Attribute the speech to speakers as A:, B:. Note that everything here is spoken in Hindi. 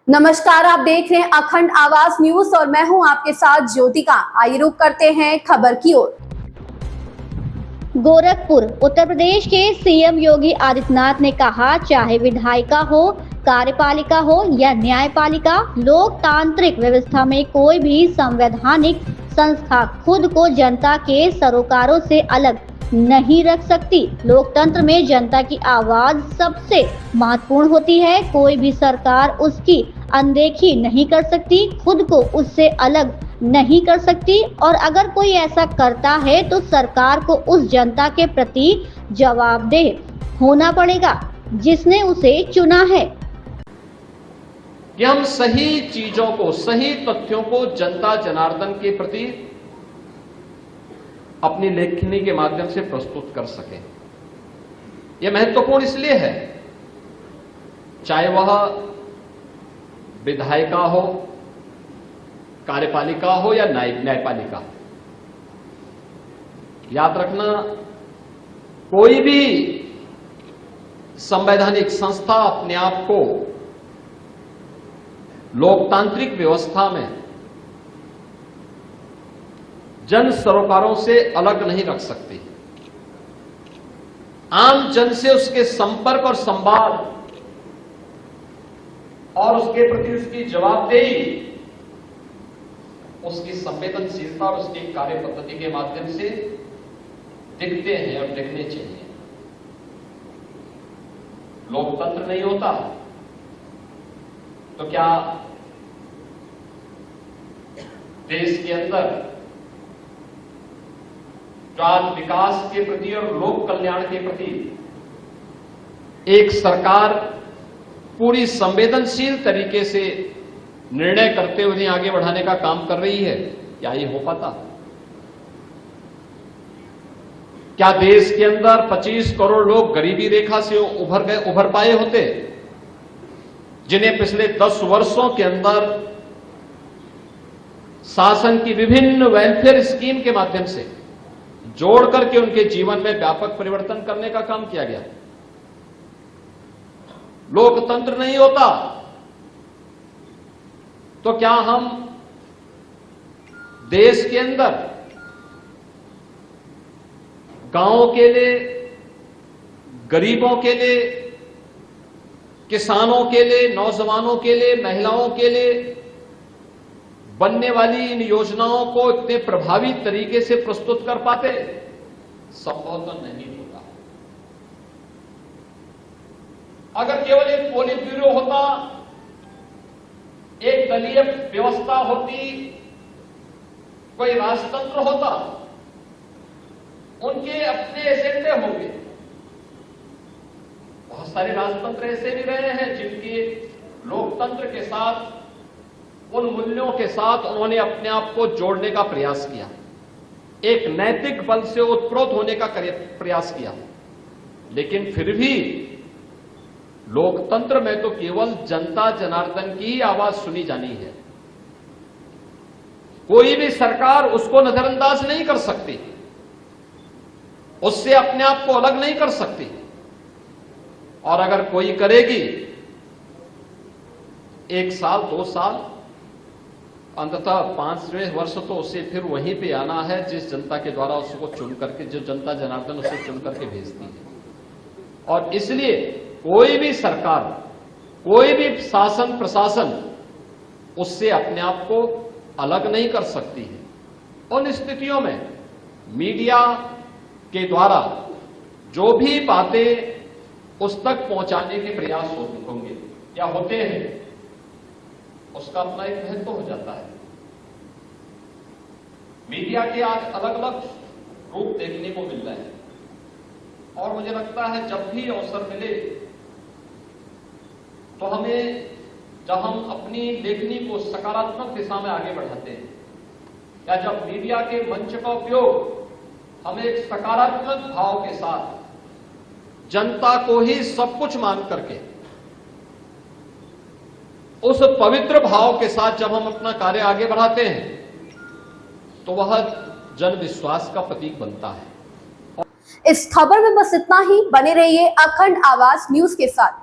A: नमस्कार, आप देख रहे हैं अखंड आवाज न्यूज और मैं हूं आपके साथ ज्योतिका। आइए रुक करते हैं खबर की ओर।
B: गोरखपुर उत्तर प्रदेश के सीएम योगी आदित्यनाथ ने कहा, चाहे विधायिका हो, कार्यपालिका हो या न्यायपालिका, लोकतांत्रिक व्यवस्था में कोई भी संवैधानिक संस्था खुद को जनता के सरोकारों से अलग नहीं रख सकती। लोकतंत्र में जनता की आवाज सबसे महत्वपूर्ण होती है। कोई भी सरकार उसकी अनदेखी नहीं कर सकती, खुद को उससे अलग नहीं कर सकती और अगर कोई ऐसा करता है तो सरकार को उस जनता के प्रति जवाबदेह होना पड़ेगा जिसने उसे चुना है।
C: कि हम सही चीजों को, सही तथ्यों को जनता जनार्दन के प्रति अपनी लेखनी के माध्यम से प्रस्तुत कर सकें। यह महत्वपूर्ण इसलिए है, चाहे वह विधायिका हो, कार्यपालिका हो या न्यायपालिका। याद रखना, कोई भी संवैधानिक संस्था अपने आप को लोकतांत्रिक व्यवस्था में जन सरोकारों से अलग नहीं रख सकती। आम जन से उसके संपर्क और संवाद और उसके प्रति उसकी जवाबदेही, उसकी संवेदनशीलता और उसकी कार्य पद्धति के माध्यम से दिखते हैं और दिखने चाहिए। लोकतंत्र नहीं होता तो क्या देश के अंदर जो आज विकास के प्रति और लोक कल्याण के प्रति एक सरकार पूरी संवेदनशील तरीके से निर्णय करते हुए उन्हें आगे बढ़ाने का काम कर रही है, क्या ये हो पाता? क्या देश के अंदर 25 करोड़ लोग गरीबी रेखा से उभर पाए होते, जिन्हें पिछले 10 वर्षों के अंदर शासन की विभिन्न वेलफेयर स्कीम के माध्यम से जोड़ करके उनके जीवन में व्यापक परिवर्तन करने का काम किया गया? लोकतंत्र नहीं होता तो क्या हम देश के अंदर गांवों के लिए, गरीबों के लिए, किसानों के लिए, नौजवानों के लिए, महिलाओं के लिए बनने वाली इन योजनाओं को इतने प्रभावी तरीके से प्रस्तुत कर पाते? संभव तो नहीं होता। अगर केवल एक पोलित ब्यूरो होता, एक दलीय व्यवस्था होती, कोई राजतंत्र होता, उनके अपने एजेंडे होंगे। बहुत सारे राजतंत्र ऐसे भी रहे हैं जिनके लोकतंत्र के साथ, उन मूल्यों के साथ उन्होंने अपने आप को जोड़ने का प्रयास किया, एक नैतिक बल से उत्प्रोत होने का प्रयास किया, लेकिन फिर भी लोकतंत्र में तो केवल जनता जनार्दन की ही आवाज सुनी जानी है। कोई भी सरकार उसको नजरअंदाज नहीं कर सकती, उससे अपने आप को अलग नहीं कर सकती, और अगर कोई करेगी 1 साल 2 साल, अंततः 5वें वर्ष तो उसे फिर वहीं पे आना है जिस जनता के द्वारा उसको चुन करके, जो जनता जनार्दन उसे चुन करके भेजती है। और इसलिए कोई भी सरकार, कोई भी शासन प्रशासन उससे अपने आप को अलग नहीं कर सकती है। उन स्थितियों में मीडिया के द्वारा जो भी बातें उस तक पहुंचाने के प्रयास होंगे या होते हैं, उसका अपना एक महत्व हो जाता है। मीडिया के आज अलग अलग रूप देखने को मिल रहे हैं और मुझे लगता है जब भी अवसर मिले तो हमें, जब हम अपनी लेखनी को सकारात्मक दिशा में आगे बढ़ाते हैं या जब मीडिया के मंच का उपयोग हम एक सकारात्मक भाव के साथ जनता को ही सब कुछ मान करके, उस पवित्र भाव के साथ जब हम अपना कार्य आगे बढ़ाते हैं तो वह जन विश्वास का प्रतीक बनता है।
A: इस खबर में बस इतना ही। बने रहिए अखंड आवाज न्यूज के साथ।